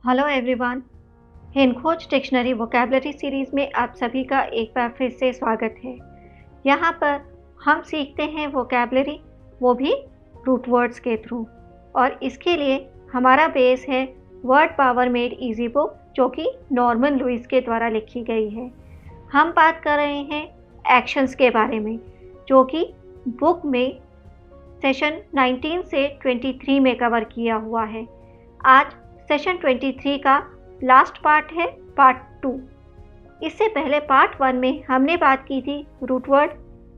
Hello everyone. Hindkhoj dictionary vocabulary series में आप सभी का एक बार फिर से स्वागत है। यहाँ पर हम सीखते हैं वोकैबुलरी, वो भी रूट वर्ड्स के थ्रू। और इसके लिए हमारा बेस है word power made easy book, जो कि नॉर्मन लुइस के द्वारा लिखी गई है। हम बात कर रहे हैं एक्शंस के बारे में, जो कि बुक में सेशन 19 से 23 में कवर किया हुआ है। आज सेशन 23 का लास्ट पार्ट है, पार्ट 2। इससे पहले पार्ट 1 में हमने बात की थी रूट वर्ड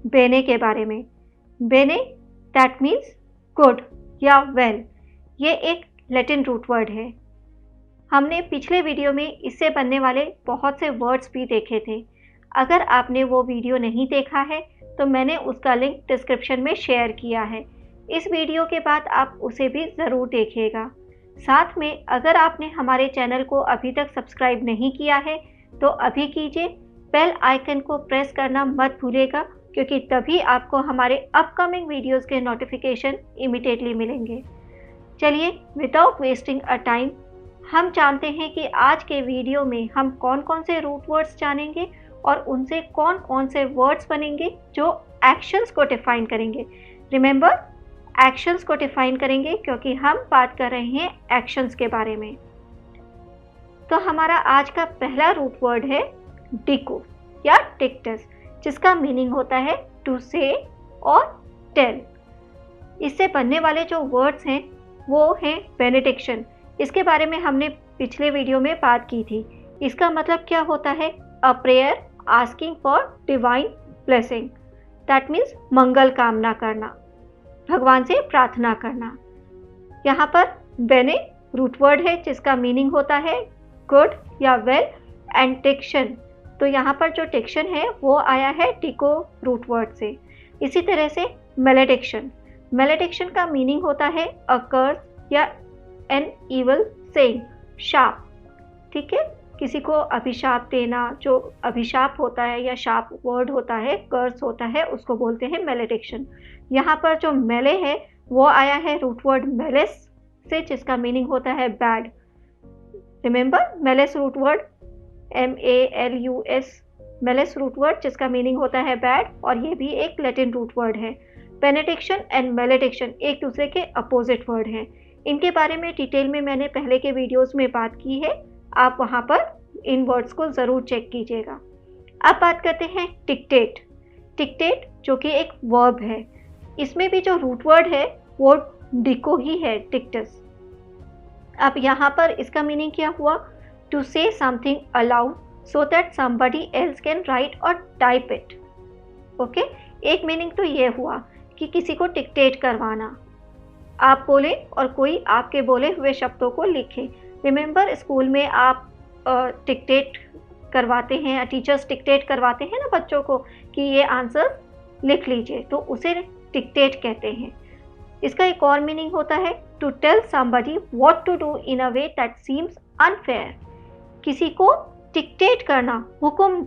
बेने के बारे में। बेने दैट मीन्स गुड या वेल। ये एक लैटिन रूट वर्ड है। हमने पिछले वीडियो में इससे बनने वाले बहुत से वर्ड्स भी देखे थे। अगर आपने वो वीडियो नहीं देखा है तो मैंने उसका लिंक डिस्क्रिप्शन में शेयर किया है। इस वीडियो के बाद आप उसे भी ज़रूर देखिएगा। साथ में अगर आपने हमारे चैनल को अभी तक सब्सक्राइब नहीं किया है तो अभी कीजिए। बेल आइकन को प्रेस करना मत भूलिएगा, क्योंकि तभी आपको हमारे अपकमिंग वीडियोस के नोटिफिकेशन इमीडिएटली मिलेंगे। चलिए विदाउट वेस्टिंग अ टाइम हम जानते हैं कि आज के वीडियो में हम कौन कौन से रूट वर्ड्स जानेंगे और उनसे कौन कौन से वर्ड्स बनेंगे जो एक्शंस को डिफाइन करेंगे। रिमेंबर, एक्शंस को डिफाइन करेंगे क्योंकि हम बात कर रहे हैं एक्शंस के बारे में। तो हमारा आज का पहला रूट वर्ड है डिको या टिक्टस, जिसका मीनिंग होता है टू से और टेल। इससे बनने वाले जो वर्ड्स हैं वो हैं बेनेडिक्शन। इसके बारे में हमने पिछले वीडियो में बात की थी। इसका मतलब क्या होता है? A prayer asking for divine blessing. That means मंगल कामना करना, भगवान से प्रार्थना करना। यहाँ पर बेने रूट वर्ड है जिसका मीनिंग होता है गुड या वेल, एंड डिक्शन। तो यहाँ पर जो डिक्शन है वो आया है डिको रूट वर्ड से। इसी तरह से मेलेडिक्शन। मेलेडिक्शन का मीनिंग होता है अ कर्स या एन इवल सेइंग, शाप। ठीक है, किसी को अभिशाप देना, जो अभिशाप होता है या शाप वर्ड होता है, कर्स होता है, उसको बोलते हैं मेलेडिक्शन। यहाँ पर जो मेले है वो आया है रूट वर्ड मेलेस से, जिसका मीनिंग होता है bad. Remember, malus root word MALUS, malus root word जिसका मीनिंग होता है बैड, और ये भी एक लैटिन रूट वर्ड है। बेनेडिक्शन एंड मेलेडिक्शन एक दूसरे के अपोजिट वर्ड हैं। इनके बारे में डिटेल में मैंने पहले के वीडियोस में बात की है, आप वहाँ पर इन वर्ड्स को ज़रूर चेक कीजिएगा। अब बात करते हैं डिक्टेट। डिक्टेट जो कि एक वर्ब है, इसमें भी जो रूट वर्ड है वो डिको ही है, डिक्टस। अब यहाँ पर इसका मीनिंग क्या हुआ? To say something aloud so that somebody else can write or type it. Okay, एक मीनिंग तो ये हुआ कि किसी को डिक्टेट करवाना, आप बोले और कोई आपके बोले हुए शब्दों को लिखे। रिमेंबर, स्कूल में आप डिक्टेट करवाते हैं, टीचर्स डिक्टेट करवाते हैं ना बच्चों को कि ये आंसर लिख लीजिए, तो उसे डिक्टेट कहते हैं। इसका एक और मीनिंग होता है to tell somebody what to do in a way that seems unfair. किसी को डिक्टेट करना, हुक्म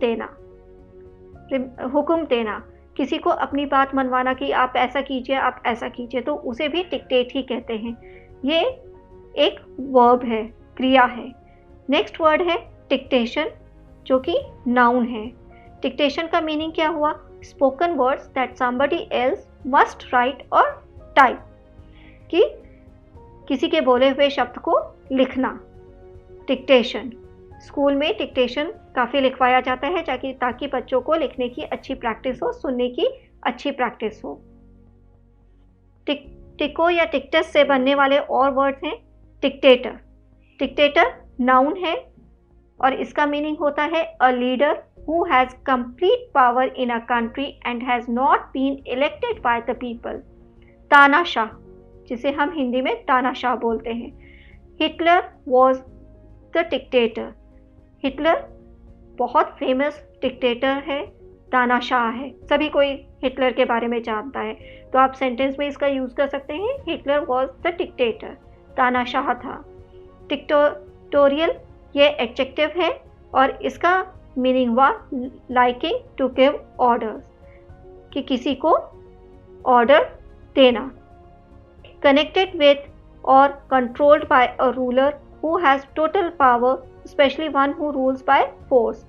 देना, किसी को अपनी बात मनवाना कि आप ऐसा कीजिए, आप ऐसा कीजिए, तो उसे भी डिक्टेट ही कहते हैं। ये एक वर्ब है, क्रिया है। नेक्स्ट वर्ड है डिक्टेशन, जो कि नाउन है। डिक्टेशन का मीनिंग क्या हुआ? Spoken words that somebody else must write or type, कि किसी के बोले हुए शब्द को लिखना। डिक्टेशन, स्कूल में डिक्टेशन काफ़ी लिखवाया जाता है ताकि बच्चों को लिखने की अच्छी प्रैक्टिस हो, सुनने की अच्छी प्रैक्टिस हो। डिको या डिक्टस से बनने वाले और वर्ड्स हैं डिक्टेटर। डिक्टेटर नाउन है और इसका मीनिंग होता है a leader who has complete power in a country and has not been elected by the people। तानाशाह, जिसे हम हिंदी में तानाशाह बोलते हैं। Hitler was the dictator। Hitler बहुत फेमस डिक्टेटर है, तानाशाह है, सभी कोई हिटलर के बारे में जानता है, तो आप सेंटेंस में इसका यूज़ कर सकते हैं, हिटलर was the dictator, तानाशाह था। डिक्टेटोरियल ये एडजेक्टिव है और इसका मीनिंग हुआ लाइकिंग टू गिव ऑर्डर्स, कि किसी को ऑर्डर देना। कनेक्टेड विथ और controlled by a ruler who has total power, especially one who rules by force.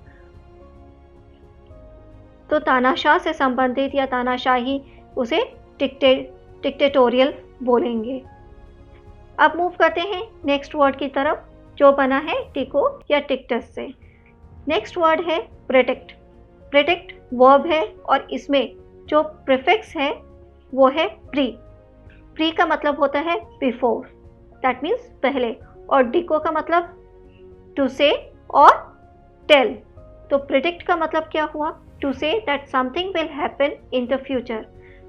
तो तानाशाह से संबंधित या तानाशाही उसे डिक्टेटोरियल बोलेंगे। अब मूव करते हैं नेक्स्ट वर्ड की तरफ, जो बना है टिको या टिक्टस से। नेक्स्ट वर्ड है प्रेडिक्ट। प्रेडिक्ट वर्ब है और इसमें जो प्रीफिक्स है वो है प्री। प्री का मतलब होता है बिफोर, दैट मीन्स पहले, और डिको का मतलब टू से और टेल। तो प्रेडिक्ट का मतलब क्या हुआ? To say that something will happen in the future,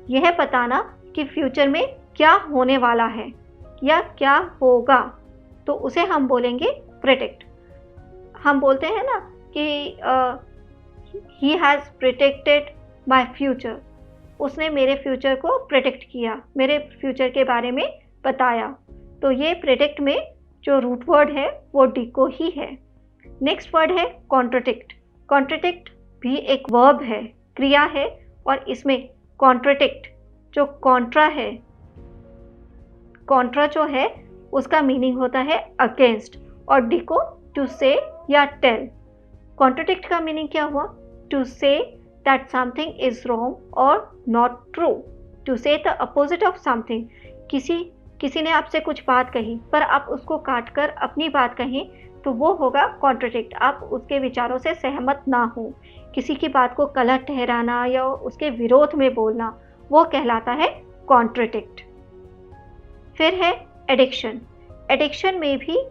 यह बताना कि फ्यूचर में क्या होने वाला है या क्या होगा, तो उसे हम बोलेंगे प्रेडिक्ट। हम बोलते हैं ना कि he has predicted my future, उसने मेरे फ्यूचर को प्रेडिक्ट किया, मेरे फ्यूचर के बारे में बताया। तो ये प्रेडिक्ट में जो रूट वर्ड है वो डिको ही है। नेक्स्ट वर्ड है कॉन्ट्रडिक्ट। कॉन्ट्रडिक्ट भी एक वर्ब है, क्रिया है, और इसमें कॉन्ट्रडिक्ट जो कॉन्ट्रा है, कॉन्ट्रा जो है उसका मीनिंग होता है अगेंस्ट, और डिको टू से या टेल। कॉन्ट्रडिक्ट का मीनिंग क्या हुआ? To say that something is wrong or not true, to say the opposite of something. किसी ने आपसे कुछ बात कही पर आप उसको काट कर अपनी बात कहें तो वो होगा कॉन्ट्रडिक्ट। आप उसके विचारों से सहमत ना हो, किसी की बात को गलत ठहराना या उसके विरोध में बोलना, वो कहलाता है कॉन्ट्रडिक्ट। फिर है एडिक्शन। एडिक्शन में भी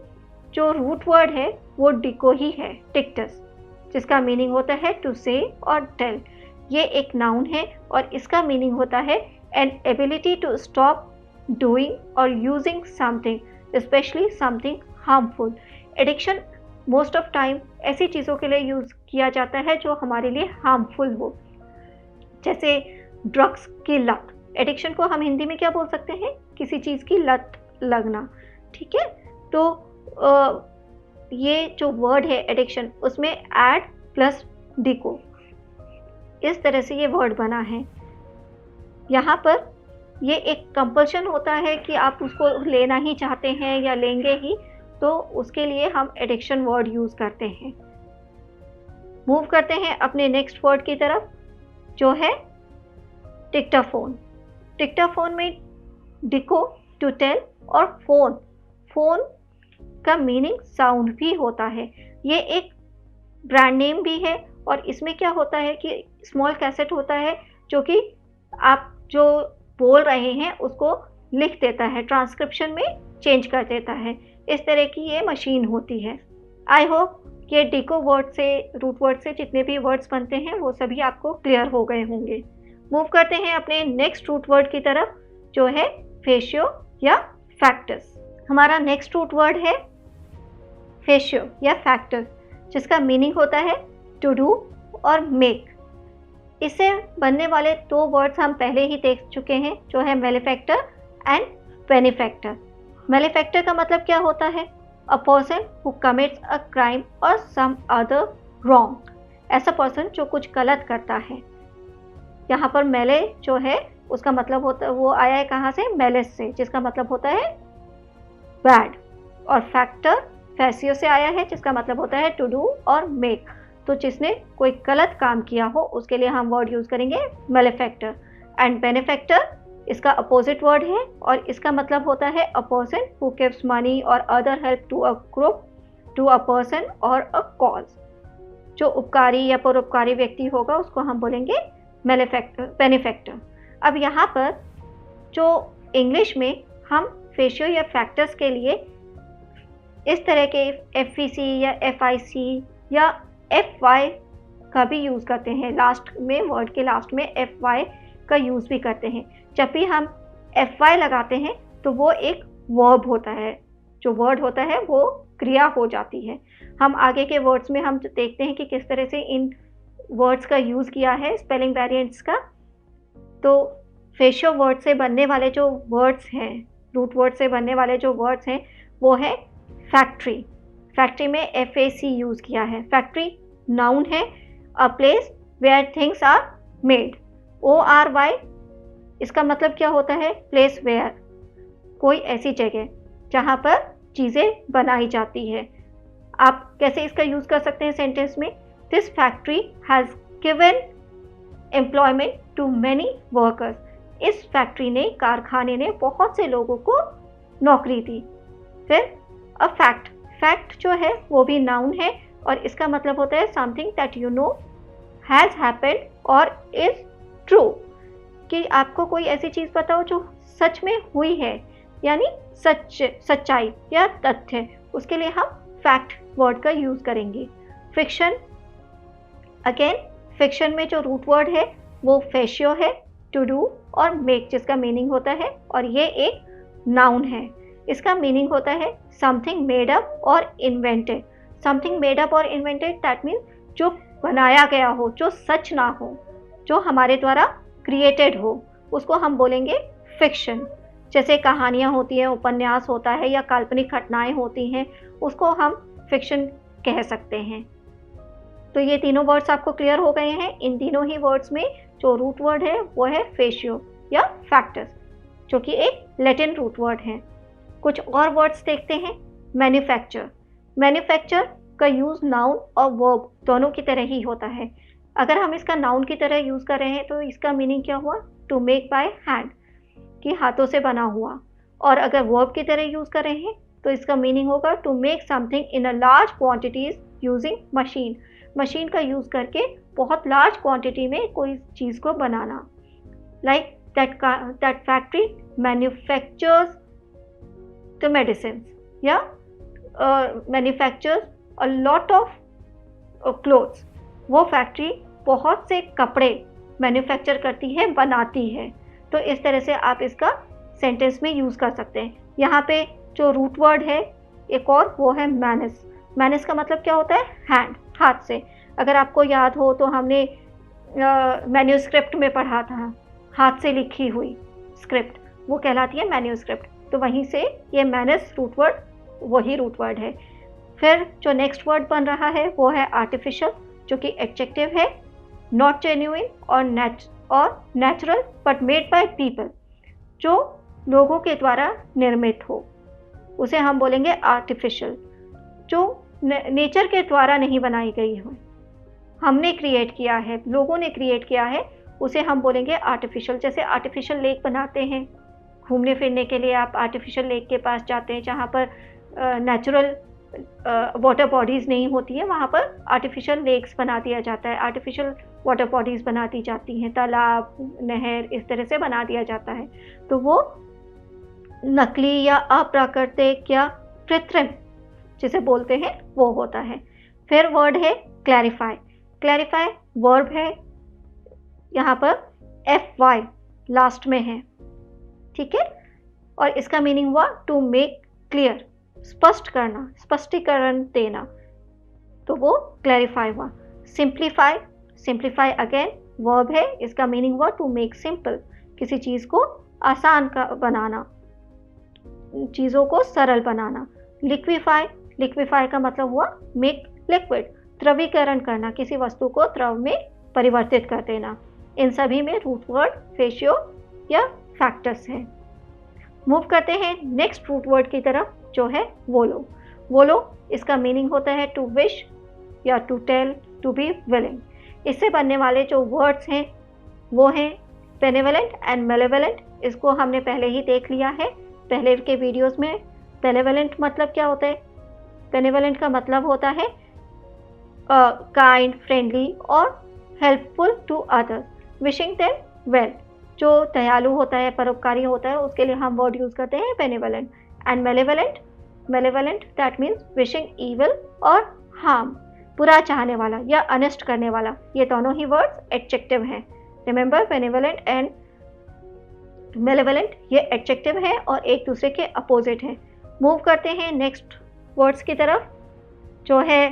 जो रूट वर्ड है वो डिको ही है, टिक्टस, जिसका मीनिंग होता है टू से और टेल। ये एक नाउन है और इसका मीनिंग होता है an ability to stop doing और using something, specially something harmful. Addiction most of time ऐसी चीज़ों के लिए यूज़ किया जाता है जो हमारे लिए हार्मफुल हो, जैसे ड्रग्स की लत। एडिक्शन को हम हिंदी में क्या बोल सकते हैं? किसी चीज़ की लत लगना, ठीक है। तो ये जो वर्ड है एडिक्शन, उसमें एड प्लस डिको, इस तरह से ये वर्ड बना है। यहाँ पर ये एक कंपल्शन होता है कि आप उसको लेना ही चाहते हैं या लेंगे ही, तो उसके लिए हम एडिक्शन वर्ड यूज़ करते हैं। मूव करते हैं अपने नेक्स्ट वर्ड की तरफ, जो है डिक्टाफोन। डिक्टाफोन में डिको टू टेल और फोन, फोन का मीनिंग साउंड भी होता है। ये एक ब्रांड नेम भी है और इसमें क्या होता है कि स्मॉल कैसेट होता है जो कि आप जो बोल रहे हैं उसको लिख देता है, ट्रांसक्रिप्शन में चेंज कर देता है। इस तरह की ये मशीन होती है। आई होप ये डिको वर्ड से, रूट वर्ड से जितने भी वर्ड्स बनते हैं वो सभी आपको क्लियर हो गए होंगे। मूव करते हैं अपने नेक्स्ट रूट वर्ड की तरफ, जो है फेशियो या फैक्टस। हमारा नेक्स्ट रूट वर्ड है फेशियो या फैक्टस, जिसका मीनिंग होता है टू डू और मेक। इससे बनने वाले दो वर्ड्स हम पहले ही देख चुके हैं, जो है मेलेफैक्टर एंड बेनिफैक्टर। मेलेफैक्टर का मतलब क्या होता है? A person who commits a crime और सम अदर रॉन्ग, ऐसा पर्सन जो कुछ गलत करता है। यहाँ पर मेले जो है उसका मतलब होता है, वो आया है कहाँ से? मेलिस से, जिसका मतलब होता है बैड। और फैक्टर फैसियो से आया है, जिसका मतलब होता है टू डू और मेक। तो जिसने कोई गलत काम किया हो उसके लिए हम वर्ड यूज़ करेंगे मेलेफैक्टर। एंड बेनिफैक्टर इसका अपोजिट वर्ड है और इसका मतलब होता है a person who gives money और other help to a group, to a person और अ कॉज। जो उपकारी या परोपकारी व्यक्ति होगा उसको हम बोलेंगे बेनिफैक्टर। अब यहाँ पर जो इंग्लिश में हम फेशियो या फैक्टर्स के लिए इस तरह के FVC या FIC या FY का भी यूज़ करते हैं। लास्ट में, वर्ड के लास्ट में FY का यूज़ भी करते हैं। जब भी हम FY लगाते हैं तो वो एक वर्ब होता है, जो वर्ड होता है वो क्रिया हो जाती है। हम आगे के वर्ड्स में हम देखते हैं कि किस तरह से इन वर्ड्स का यूज़ किया है, स्पेलिंग वेरिएंट्स का। तो फेशियो वर्ड से बनने वाले जो वर्ड्स हैं, रूट वर्ड से बनने वाले जो वर्ड्स हैं, वो है फैक्ट्री। फैक्ट्री में FAC यूज़ किया है। फैक्ट्री नाउन है, a place where things are made. ORY इसका मतलब क्या होता है? प्लेस वेयर, कोई ऐसी जगह जहाँ पर चीज़ें बनाई जाती है। आप कैसे इसका यूज़ कर सकते हैं सेंटेंस में? This factory has given employment to many workers. इस फैक्ट्री ने, कारखाने ने बहुत से लोगों को नौकरी दी। फिर अ फैक्ट, फैक्ट जो है वो भी नाउन है और इसका मतलब होता है something that you know has happened और इज ट्रू, कि आपको कोई ऐसी चीज़ पता हो जो सच में हुई है, यानी सच्चाई या तथ्य, उसके लिए हम फैक्ट वर्ड का यूज़ करेंगे। फिक्शन, अगेन फिक्शन में जो रूट वर्ड है वो फेशियो है, टू डू और मेक, जिसका मीनिंग होता है, और ये एक नाउन है। इसका मीनिंग होता है समथिंग मेड अप और इन्वेंटेड। समथिंग मेड अप और इन्वेंटेड दैट मीन्स जो बनाया गया हो, जो सच ना हो, जो हमारे द्वारा क्रिएटेड हो, उसको हम बोलेंगे फिक्शन। जैसे कहानियाँ होती हैं, उपन्यास होता है या काल्पनिक घटनाएं होती हैं, उसको हम फिक्शन कह सकते हैं। तो ये तीनों वर्ड्स आपको क्लियर हो गए हैं। इन तीनों ही वर्ड्स में जो रूट वर्ड है वो है फेशियो या फैक्टस, जो कि एक लैटिन रूट वर्ड है। कुछ और वर्ड्स देखते हैं। मैन्युफैक्चर, मैन्युफैक्चर का यूज़ नाउन और वर्ब दोनों की तरह ही होता है। अगर हम इसका नाउन की तरह यूज़ कर रहे हैं तो इसका मीनिंग क्या हुआ? टू मेक बाय हैंड, कि हाथों से बना हुआ। और अगर वर्ब की तरह यूज़ कर रहे हैं तो इसका मीनिंग होगा to make something in a large quantities using machine. Machine का यूज़ करके बहुत लार्ज क्वांटिटी में कोई चीज़ को बनाना। Like that factory manufactures the medicine या manufactures a lot of clothes. वो फैक्ट्री बहुत से कपड़े मैन्युफैक्चर करती है, बनाती है। तो इस तरह से आप इसका सेंटेंस में यूज़ कर सकते हैं। यहाँ पे जो रूट वर्ड है एक और, वो है मैनस। मैनस का मतलब क्या होता है? हैंड, हाथ से। अगर आपको याद हो तो हमने मैन्यूस्क्रिप्ट में पढ़ा था, हाथ से लिखी हुई स्क्रिप्ट, वो कहलाती है मैन्यूस्क्रिप्ट। तो वहीं से ये मैनस रूट वर्ड वही रूट वर्ड है। फिर जो नेक्स्ट वर्ड बन रहा है वो है आर्टिफिशियल, जो कि एडजेक्टिव है। नॉट जेन्युइन और natural but made by people, जो लोगों के द्वारा निर्मित हो, उसे हम बोलेंगे आर्टिफिशियल। जो नेचर के द्वारा नहीं बनाई गई हो, हमने क्रिएट किया है, लोगों ने क्रिएट किया है, उसे हम बोलेंगे आर्टिफिशियल। जैसे आर्टिफिशियल लेक बनाते हैं, घूमने फिरने के लिए आप आर्टिफिशियल लेक के पास जाते हैं जहाँ पर नेचुरल वाटर बॉडीज़ नहीं होती है, वहाँ पर आर्टिफिशियल लेक्स बना दिया जाता है, आर्टिफिशियल वाटर बॉडीज़ बना दी जाती हैं, तालाब, नहर, इस तरह से बना दिया जाता है। तो वो नकली या अप्राकृतिक या कृत्रिम जिसे बोलते हैं वो होता है। फिर वर्ड है क्लैरिफाई। क्लैरिफाई वर्ब है, यहाँ पर FY लास्ट में है, ठीक है। और इसका मीनिंग हुआ टू मेक क्लियर, स्पष्ट करना, स्पष्टीकरण देना, तो वो क्लैरिफाई हुआ। सिंप्लीफाई, सिंप्लीफाई अगेन वर्ब है, इसका मीनिंग हुआ टू मेक सिंपल, किसी चीज़ को आसान का बनाना, चीज़ों को सरल बनाना। लिक्विफाई, लिक्विफाई का मतलब हुआ मेक लिक्विड, द्रवीकरण करना, किसी वस्तु को द्रव में परिवर्तित कर देना। इन सभी में रूट वर्ड फेशियो या फैक्टस है। मूव करते हैं नेक्स्ट रूट वर्ड की तरफ, जो है वोलो। वोलो, इसका मीनिंग होता है टू विश या to tell, to be willing. इससे बनने वाले जो वर्ड्स हैं वो हैं बेनेवलेंट एंड मेलेवलेंट। इसको हमने पहले ही देख लिया है पहले के वीडियोस में। बेनेवलेंट मतलब क्या होता है? बेनेवलेंट का मतलब होता है काइंड, फ्रेंडली और helpful to others, wishing them well. जो दयालु होता है, परोपकारी होता है, उसके लिए हम वर्ड यूज़ करते हैं benevolent. And malevolent, malevolent that means wishing evil और हार्म, बुरा चाहने वाला या अनिष्ट करने वाला। ये दोनों ही वर्ड्स एडजेक्टिव हैं। रिमेंबर, बेनेवलेंट एंड मेलेवलेंट ये एडजेक्टिव है और एक दूसरे के अपोजिट हैं। मूव करते हैं नेक्स्ट वर्ड्स की तरफ, जो है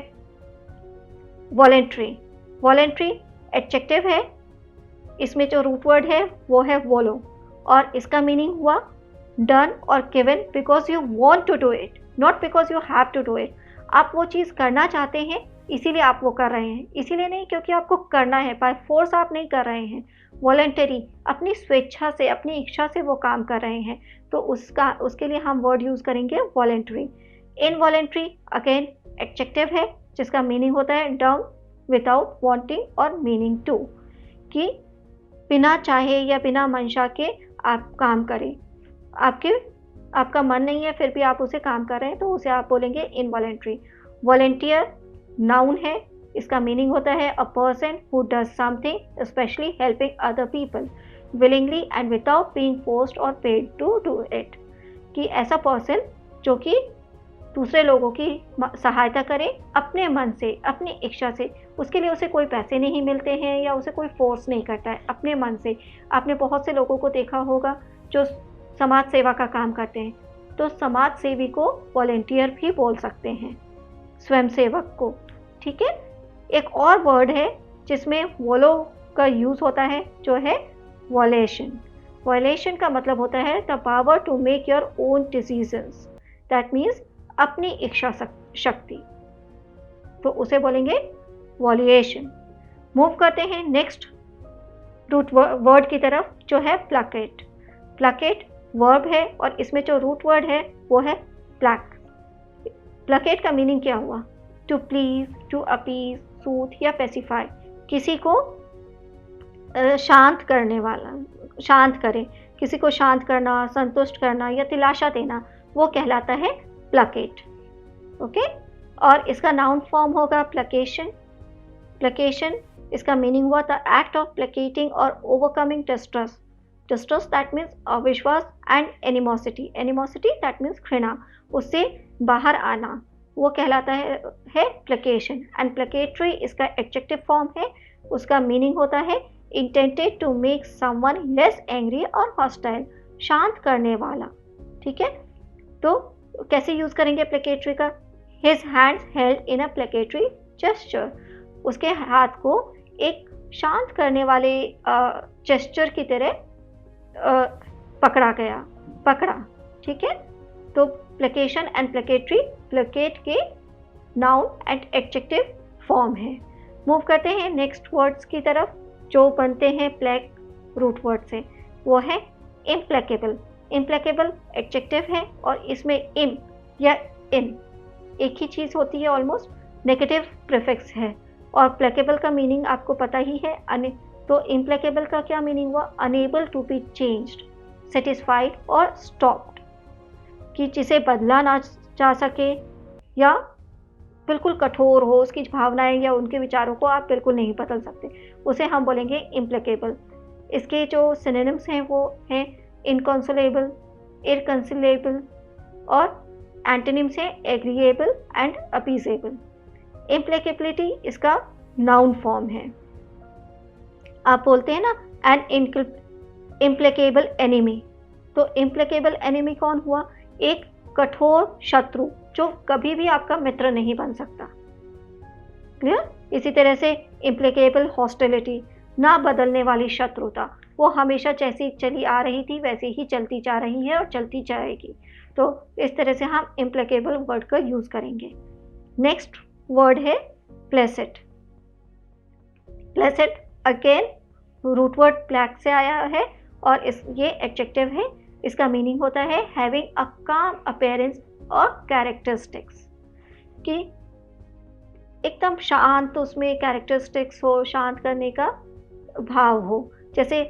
वॉलेंट्री। वॉलेंट्री एडजेक्टिव है, इसमें जो रूट वर्ड है वो है वोलो और इसका मीनिंग हुआ डन और given because you want to do it, not because you have to do it. आप वो चीज़ करना चाहते हैं इसीलिए आप वो कर रहे हैं, इसीलिए नहीं क्योंकि आपको करना है, बाय फोर्स आप नहीं कर रहे हैं। वॉलंटरी, अपनी स्वेच्छा से, अपनी इच्छा से वो काम कर रहे हैं, तो उसके लिए हम वर्ड यूज़ करेंगे वॉलंटरी। इनवॉलंटरी अगेन एडजेक्टिव है जिसका मीनिंग होता है डन विदाउट वांटिंग और मीनिंग टू, कि बिना चाहे या बिना मंशा के आप काम करें, आपका मन नहीं है फिर भी आप उसे काम कर रहे हैं, तो उसे आप बोलेंगे इनवॉलंटरी। वॉलंटियर नाउन है, इसका मीनिंग होता है a person who does something specially helping other people willingly and without being forced और पेड टू डू इट, कि ऐसा पर्सन जो कि दूसरे लोगों की सहायता करे अपने मन से, अपनी इच्छा से, उसके लिए उसे कोई पैसे नहीं मिलते हैं या उसे कोई फोर्स नहीं करता है, अपने मन से। आपने बहुत से लोगों को देखा होगा जो समाज सेवा का काम करते हैं, तो समाज सेवी को वॉलंटियर भी बोल सकते हैं, स्वयंसेवक को। ठीक है, एक और वर्ड है जिसमें वोलो का यूज़ होता है जो है वॉलेशन। वॉलेशन का मतलब होता है the power to make your own decisions, that means अपनी इच्छा शक्ति, तो उसे बोलेंगे वॉल्यूएशन। मूव करते हैं नेक्स्ट रूट वर्ड की तरफ जो है प्लकेट। प्लकेट वर्ब है और इसमें जो रूट वर्ड है वो है प्लक। प्लकेट का मीनिंग क्या हुआ? To please, to appease, soothe या पेसिफाई, किसी को शांत करने वाला, शांत करे, किसी को शांत करना, संतुष्ट करना या दिलासा देना, वो कहलाता है प्लकेट। ओके, और इसका नाउन फॉर्म होगा प्लकेशन। प्लकेशन इसका मीनिंग हुआ द एक्ट ऑफ प्लकेटिंग और overcoming distress. Distress that means अविश्वास and animosity, animosity that means घृणा, उससे बाहर आना, वो कहलाता है प्लकेशन। एंड प्लकेटरी इसका एडजेक्टिव फॉर्म है, उसका मीनिंग होता है intended to make someone less angry और हॉस्टाइल, शांत करने वाला। ठीक है, तो कैसे यूज करेंगे प्लकेटरी का? His hands held in a placatory gesture, उसके हाथ को एक शांत करने वाले जेस्चर की तरह पकड़ा। ठीक है, तो प्लकेशन एंड प्लकेटरी प्लकेट के नाउन एंड एडजेक्टिव फॉर्म है। मूव करते हैं नेक्स्ट वर्ड्स की तरफ जो बनते हैं प्लैक रूट वर्ड से, वो है इम्प्लेकेबल। इम्प्लेकेबल एडजेक्टिव है और इसमें इम या इन एक ही चीज़ होती है, ऑलमोस्ट नेगेटिव प्रीफिक्स है। और प्लेकेबल का मीनिंग आपको पता ही है, तो इम्प्लेकेबल का क्या मीनिंग हुआ? Unable to be changed, satisfied और स्टॉप्ड, कि जिसे बदला ना जा सके या बिल्कुल कठोर हो, उसकी भावनाएं या उनके विचारों को आप बिल्कुल नहीं बदल सकते, उसे हम बोलेंगे इम्प्लेकेबल। इसके जो सिनोनिम्स हैं वो हैं इनकंसोलेबल, इरकंसिलेबल और एंटोनिम्स हैं एग्रीएबल एंड अपीजेबल। इम्प्लेकेबिलिटी इसका नाउन फॉर्म है। आप बोलते हैं ना एन इम्प्लेकेबल एनिमी, तो इम्प्लेकेबल एनिमी कौन हुआ? एक कठोर शत्रु जो कभी भी आपका मित्र नहीं बन सकता। क्लियर? इसी तरह से इम्प्लेकेबल हॉस्टिलिटी, ना बदलने वाली शत्रुता, वो हमेशा जैसी चली आ रही थी वैसे ही चलती जा रही है और चलती जाएगी। तो इस तरह से हम इम्प्लेकेबल वर्ड का यूज़ करेंगे। नेक्स्ट वर्ड है प्लेसेट। प्लेसेट अगेन रूट वर्ड प्लैक से आया है और ये एडजेक्टिव है। इसका मीनिंग होता है हैविंग अ काम अपीयरेंस और कैरेक्टरिस्टिक्स, कि एकदम शांत, उसमें कैरेक्टरिस्टिक्स हो, शांत करने का भाव हो। जैसे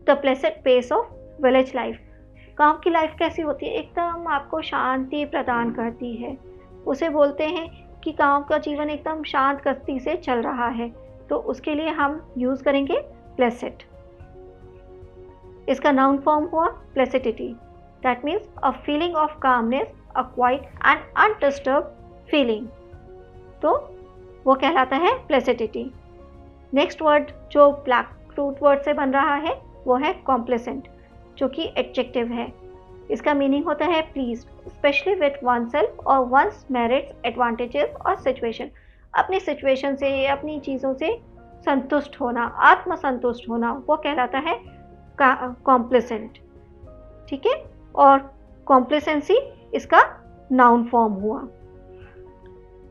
the pleasant pace of village life, गांव की लाइफ कैसी होती है? एकदम आपको शांति प्रदान करती है, उसे बोलते हैं कि गांव का जीवन एकदम शांत गति से चल रहा है, तो उसके लिए हम यूज़ करेंगे प्लेसेंट। इसका नाउन फॉर्म हुआ placidity, that means a feeling of calmness, a quiet and undisturbed feeling, तो वो कहलाता है प्लेसिडिटी। नेक्स्ट वर्ड जो ब्लैक रूट वर्ड से बन रहा है वो है कॉम्प्लेसेंट, जो कि एडजेक्टिव है। इसका मीनिंग होता है please, specially with one self और वंस मेरिट्स, एडवांटेजेस और सिचुएशन, अपनी सिचुएशन से, अपनी चीज़ों से संतुष्ट होना, आत्मसंतुष्ट होना, वो कहलाता है कॉम्प्लेसेंट। ठीक है, और कॉम्प्लेसेंसी इसका नाउन फॉर्म हुआ।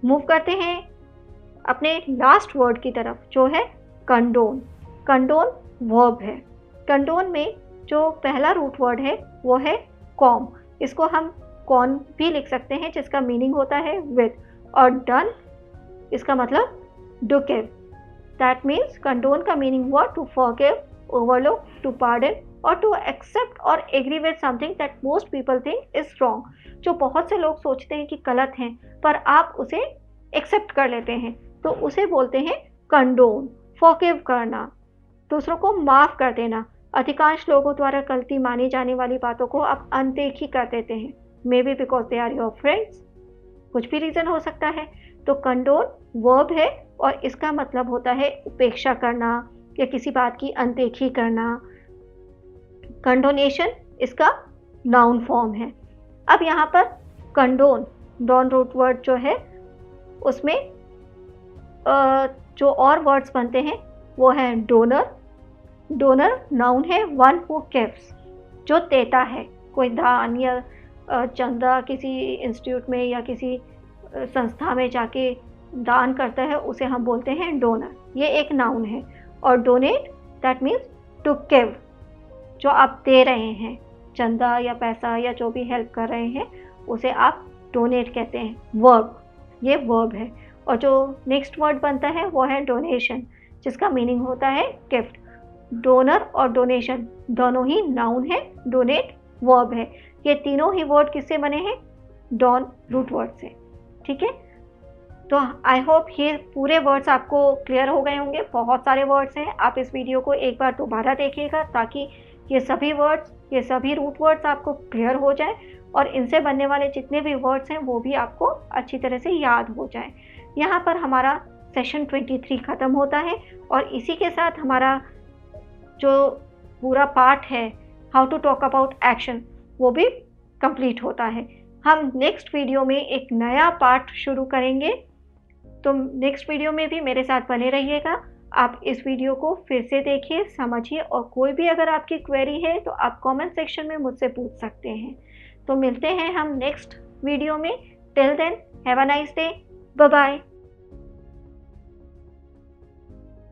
मूव करते हैं अपने लास्ट वर्ड की तरफ जो है कंडोन। कंडोन वर्ब है। कंडोन में जो पहला रूट वर्ड है वो है कॉम। इसको हम कॉन भी लिख सकते हैं, जिसका मीनिंग होता है विद। और डन, इसका मतलब do give. That means condone का मीनिंग हुआ to forgive, overlook, to pardon और टू एक्सेप्ट और agree with something that most people think is wrong. जो बहुत से लोग सोचते हैं कि गलत हैं, पर आप उसे एक्सेप्ट कर लेते हैं, तो उसे बोलते हैं कंडोन। फॉरगिव करना, दूसरों को माफ़ कर देना। अधिकांश लोगों द्वारा गलती मानी जाने वाली बातों को आप अनदेखी कर देते हैं, may be because they are your friends, कुछ भी रीज़न हो सकता है। तो कंडोन वर्ब है और इसका मतलब होता है उपेक्षा करना या किसी बात की अनदेखी करना। कंडोनेशन इसका नाउन फॉर्म है। अब यहाँ पर कंडोन, डॉन रूट वर्ड जो है, उसमें जो और वर्ड्स बनते हैं वो है डोनर। डोनर नाउन है, वन हु गिव्स, जो देता है। कोई दान या चंदा किसी इंस्टीट्यूट में या किसी संस्था में जाके दान करता है, उसे हम बोलते हैं डोनर। ये एक नाउन है। और donate, that means to give, जो आप दे रहे हैं, चंदा या पैसा या जो भी हेल्प कर रहे हैं, उसे आप डोनेट कहते हैं। वर्ब, ये वर्ब है। और जो नेक्स्ट वर्ड बनता है वो है डोनेशन, जिसका मीनिंग होता है गिफ्ट। डोनर और डोनेशन दोनों ही नाउन है, डोनेट वर्ब है। ये तीनों ही वर्ड किससे बने हैं? डॉन रूट वर्ड से। ठीक है, तो आई होप ये पूरे वर्ड्स आपको क्लियर हो गए होंगे। बहुत सारे वर्ड्स हैं, आप इस वीडियो को एक बार दोबारा देखिएगा ताकि ये सभी वर्ड्स, ये सभी रूट वर्ड्स आपको क्लियर हो जाए और इनसे बनने वाले जितने भी वर्ड्स हैं वो भी आपको अच्छी तरह से याद हो जाए। यहाँ पर हमारा सेशन 23 ख़त्म होता है और इसी के साथ हमारा जो पूरा पार्ट है how to talk about action, वो भी कंप्लीट होता है। हम नेक्स्ट वीडियो में एक नया पार्ट शुरू करेंगे, तो नेक्स्ट वीडियो में भी मेरे साथ बने रहिएगा। आप इस वीडियो को फिर से देखिए, समझिए और कोई भी अगर आपकी क्वेरी है तो आप कमेंट सेक्शन में मुझसे पूछ सकते हैं। तो मिलते हैं हम नेक्स्ट वीडियो में। Till then, have a nice day, bye bye.